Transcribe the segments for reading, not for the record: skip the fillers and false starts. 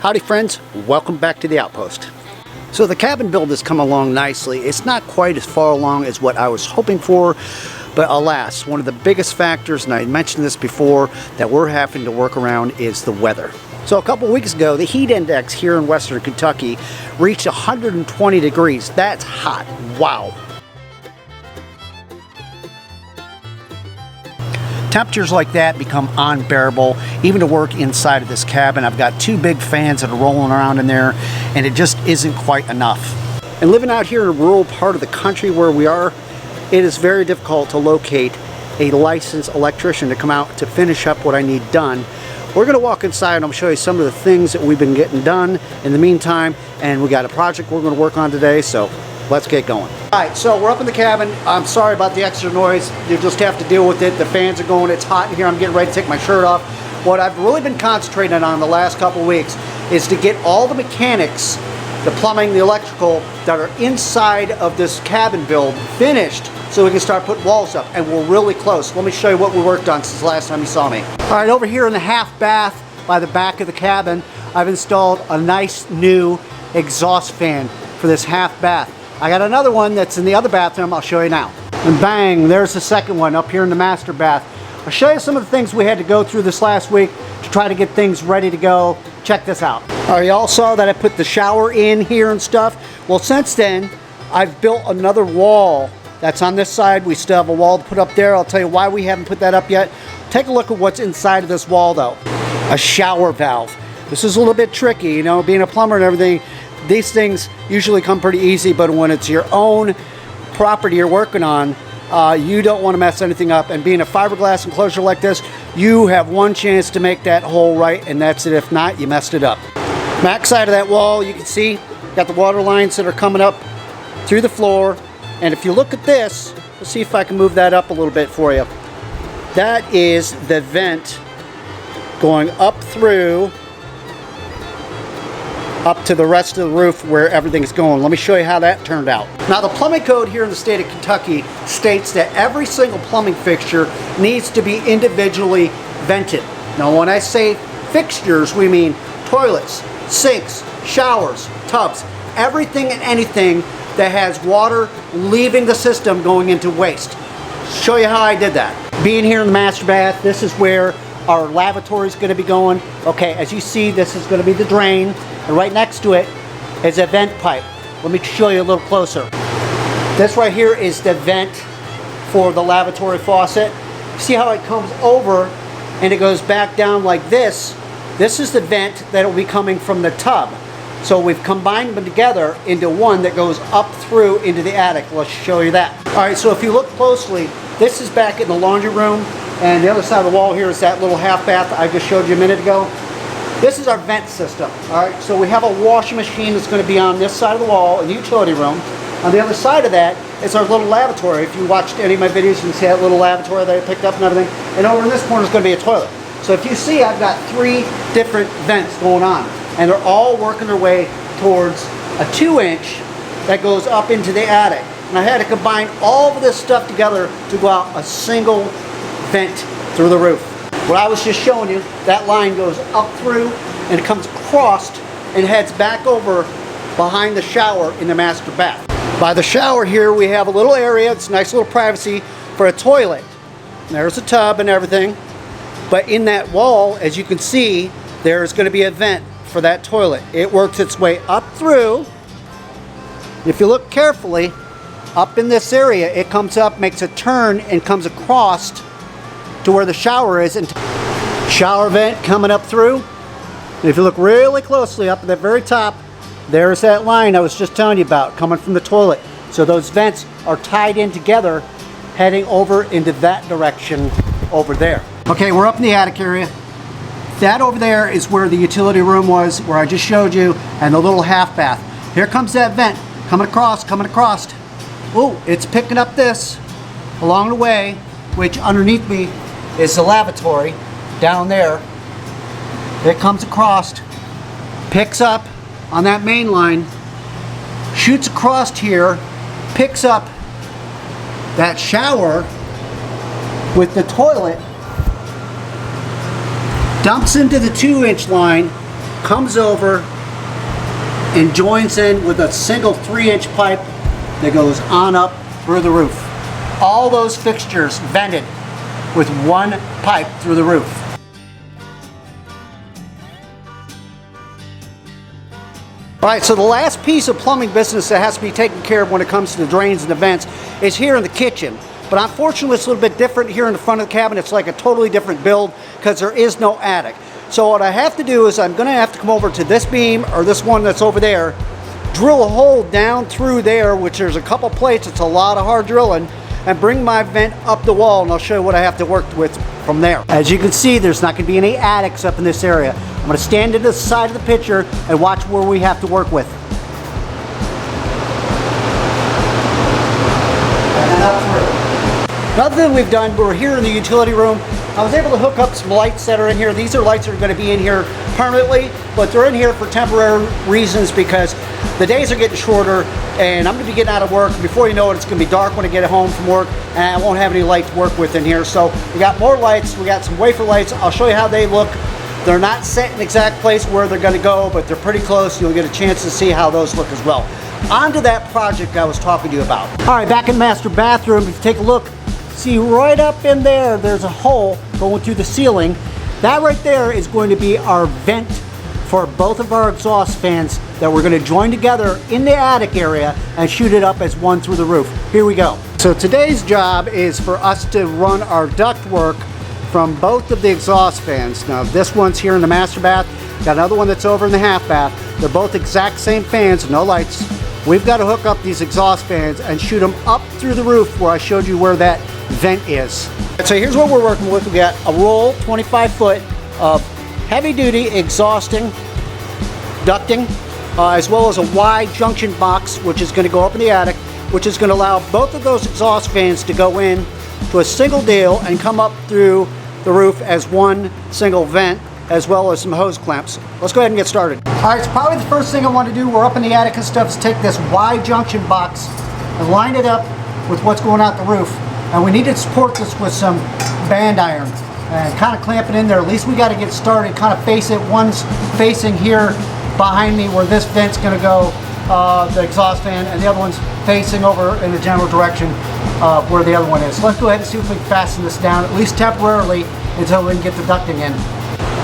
Howdy friends, welcome back to the Outpost. So the cabin build has come along nicely. It's not quite as far along as what I was hoping for, but alas, one of the biggest factors, and I mentioned this before, that we're having to work around is the weather. So a couple weeks ago, the heat index here in western Kentucky reached 120 degrees. That's hot. Wow. Temperatures like that become unbearable, even to work inside of this cabin. I've got two big fans that are rolling around in there, and it just isn't quite enough. And living out here in a rural part of the country where we are, it is very difficult to locate a licensed electrician to come out to finish up what I need done. We're going to walk inside and I'll show you some of the things that we've been getting done in the meantime, and we got a project we're going to work on today, so let's get going. Alright, so we're up in the cabin. I'm sorry about the extra noise. You just have to deal with it. The fans are going. It's hot in here. I'm getting ready to take my shirt off. What I've really been concentrating on the last couple weeks is to get all the mechanics, the plumbing, the electrical that are inside of this cabin build finished so we can start putting walls up. And we're really close. Let me show you what we worked on since the last time you saw me. Alright, over here in the half bath by the back of the cabin, I've installed a nice new exhaust fan for this half bath. I got another one that's in the other bathroom. I'll show you now. And bang, there's the second one up here in the master bath. I'll show you some of the things we had to go through this last week to try to get things ready to go. Check this out. All right, you all saw that I put the shower in here and stuff. Well, since then, I've built another wall that's on this side. We still have a wall to put up there. I'll tell you why we haven't put that up yet. Take a look at what's inside of this wall, though. A shower valve. This is a little bit tricky, you know, being a plumber and everything. These things usually come pretty easy, but when it's your own property you're working on, you don't want to mess anything up. And being a fiberglass enclosure like this, you have one chance to make that hole right, and that's it. If not, you messed it up. Back side of that wall, you can see, got the water lines that are coming up through the floor. And if you look at this, let's see if I can move that up a little bit for you. That is the vent going up through up to the rest of the roof where everything's going. Let me show you how that turned out. Now, the plumbing code here in the state of Kentucky states that every single plumbing fixture needs to be individually vented. Now, when I say fixtures, we mean toilets, sinks, showers, tubs, everything and anything that has water leaving the system going into waste. Show you how I did that. Being here in the master bath, this is where our lavatory is going to be going. Okay, as you see, this is going to be the drain, and right next to it is a vent pipe. Let me show you a little closer. This right here is the vent for the lavatory faucet. See how it comes over and it goes back down like this? This is the vent that will be coming from the tub. So we've combined them together into one that goes up through into the attic. Let's show you that. All right, so if you look closely, this is back in the laundry room, and the other side of the wall here is that little half bath I just showed you a minute ago. This is our vent system. All right, so we have a washing machine that's going to be on this side of the wall in the utility room. On the other side of that is our little lavatory. If you watched any of my videos, you can see that little lavatory that I picked up and everything. And over in this corner is going to be a toilet. So if you see, I've got three different vents going on, and they're all working their way towards a 2-inch that goes up into the attic. And I had to combine all of this stuff together to go out a single vent through the roof. What I was just showing you, that line goes up through and it comes across and heads back over behind the shower in the master bath. By the shower here, we have a little area. It's a nice little privacy for a toilet. And there's a tub and everything. But in that wall, as you can see, there's going to be a vent for that toilet. It works its way up through. If you look carefully, up in this area, it comes up, makes a turn, and comes across to where the shower is, and shower vent coming up through. And if you look really closely up at the very top, there's that line I was just telling you about coming from the toilet. So those vents are tied in together, heading over into that direction over there. Okay, we're up in the attic area. That over there is where the utility room was, where I just showed you, and the little half bath. Here comes that vent coming across, Oh, it's picking up this along the way, which underneath me is the lavatory down there. It comes across, picks up on that main line, shoots across here, picks up that shower with the toilet, dumps into the 2-inch line, comes over and joins in with a single 3-inch pipe that goes on up through the roof. All those fixtures vented with one pipe through the roof. Alright, so the last piece of plumbing business that has to be taken care of when it comes to the drains and the vents is here in the kitchen. But unfortunately it's a little bit different here in the front of the cabin. It's like a totally different build because there is no attic. So what I have to do is I'm going to have to come over to this beam or this one that's over there, drill a hole down through there, which there's a couple plates, it's a lot of hard drilling, and bring my vent up the wall, and I'll show you what I have to work with from there. As you can see, there's not going to be any attics up in this area. I'm going to stand to the side of the picture and watch where we have to work with. And up through. Another thing we've done, we're here in the utility room. I was able to hook up some lights that are in here. These are lights that are going to be in here permanently, but they're in here for temporary reasons because the days are getting shorter and I'm going to be getting out of work. Before you know it, it's going to be dark when I get home from work and I won't have any light to work with in here. So we got more lights. We got some wafer lights. I'll show you how they look. They're not set in the exact place where they're going to go, but they're pretty close. You'll get a chance to see how those look as well. On to that project I was talking to you about. All right, back in the master bathroom, if you take a look, see right up in there, there's a hole going through the ceiling. That right there is going to be our vent for both of our exhaust fans that we're going to join together in the attic area and shoot it up as one through the roof. Here we go. So today's job is for us to run our duct work from both of the exhaust fans. Now this one's here in the master bath, got another one that's over in the half bath. They're both exact same fans, no lights. We've got to hook up these exhaust fans and shoot them up through the roof where I showed you where that vent is. So here's what we're working with. We got a roll 25 foot of heavy duty exhausting ducting as well as a wide junction box which is going to go up in the attic, which is going to allow both of those exhaust fans to go in to a single deal and come up through the roof as one single vent, as well as some hose clamps. Let's go ahead and get started. Alright, so probably the first thing I want to do, we're up in the attic and stuff, is take this wide junction box and line it up with what's going out the roof. And we need to support this with some band iron and kind of clamp it in there. At least we got to get started, kind of face it. One's facing here behind me where this vent's going to go, the exhaust fan, and the other one's facing over in the general direction where the other one is. So let's go ahead and see if we can fasten this down, at least temporarily, until we can get the ducting in.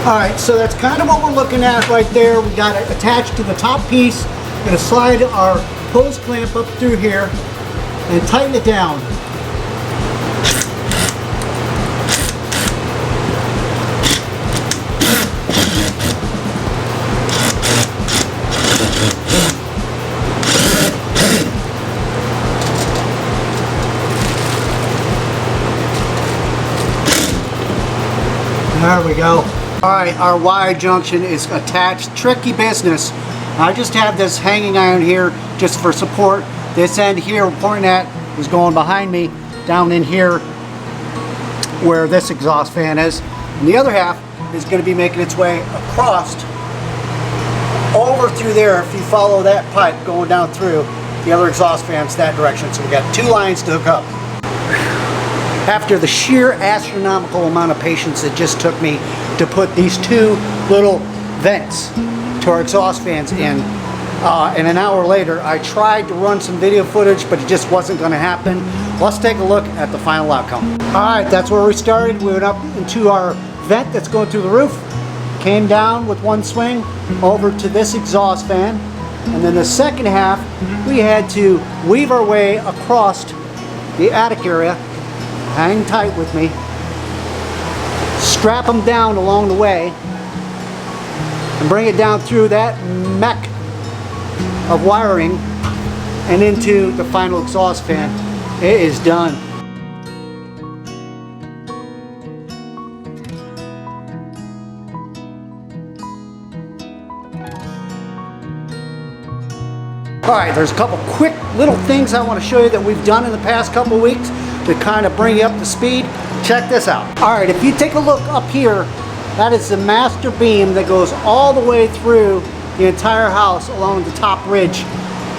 Alright, so that's kind of what we're looking at right there. We got it attached to the top piece. We're going to slide our hose clamp up through here and tighten it down. There we go. Alright, our wire junction is attached. Tricky business. I just have this hanging iron here just for support. This end here we're pointing at is going behind me down in here where this exhaust fan is. And the other half is going to be making its way across over through there. If you follow that pipe going down through, the other exhaust fan's that direction. So we got two lines to hook up. After the sheer astronomical amount of patience it just took me to put these two little vents to our exhaust fans in, and an hour later I tried to run some video footage, but it just wasn't going to happen. Let's take a look at the final outcome. Alright, that's where we started. We went up into our vent that's going through the roof, came down with one swing over to this exhaust fan, and then the second half we had to weave our way across the attic area. Hang tight with me, strap them down along the way, and bring it down through that mech of wiring and into the final exhaust fan. It is done. Alright, there's a couple quick little things I want to show you that we've done in the past couple weeks to kind of bring you up to speed. Check this out. Alright, if you take a look up here, that is the master beam that goes all the way through the entire house along the top ridge.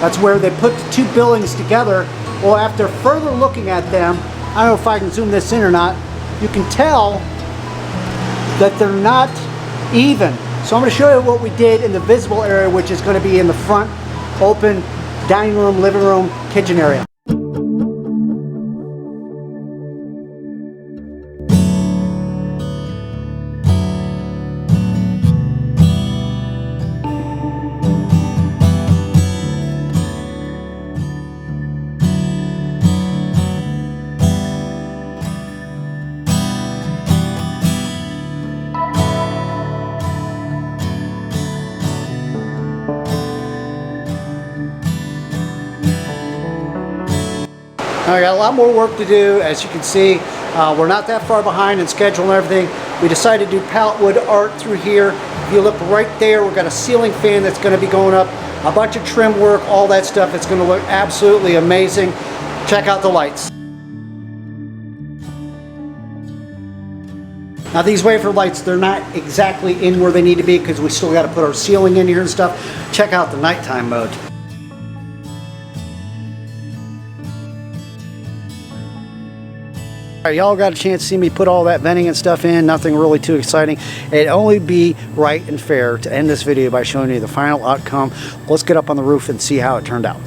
That's where they put the two buildings together. Well, after further looking at them, I don't know if I can zoom this in or not, you can tell that they're not even. So I'm going to show you what we did in the visible area, which is going to be in the front open dining room, living room, kitchen area. I got a lot more work to do. As you can see, we're not that far behind in schedule and everything. We decided to do pallet wood art through here. If you look right there, we've got a ceiling fan that's going to be going up, a bunch of trim work, all that stuff. It's going to look absolutely amazing. Check out the lights. Now these wafer lights, they're not exactly in where they need to be because we still got to put our ceiling in here and stuff. Check out the nighttime mode. Y'all got a chance to see me put all that venting and stuff in. Nothing really too exciting. It'd only be right and fair to end this video by showing you the final outcome. Let's get up on the roof and see how it turned out.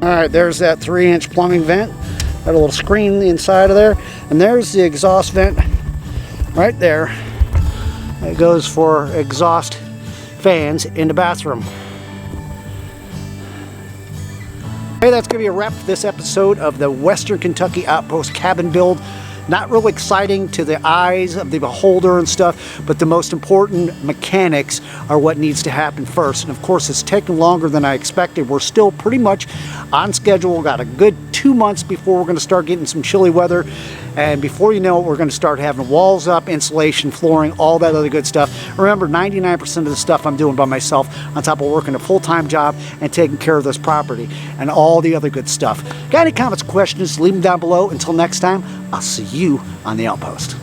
Alright, there's that 3-inch plumbing vent. Got a little screen inside of there. And there's the exhaust vent right there. It goes for exhaust fans in the bathroom. Hey, that's going to be a wrap for this episode of the Western Kentucky Outpost cabin build. Not real exciting to the eyes of the beholder and stuff, but the most important mechanics are what needs to happen first. And of course, it's taken longer than I expected. We're still pretty much on schedule. We've got a good 2 months before we're going to start getting some chilly weather. And before you know it, we're going to start having walls up, insulation, flooring, all that other good stuff. Remember, 99% of the stuff I'm doing by myself, on top of working a full-time job and taking care of this property and all the other good stuff. Got any comments, questions, leave them down below. Until next time, I'll see you on the Outpost.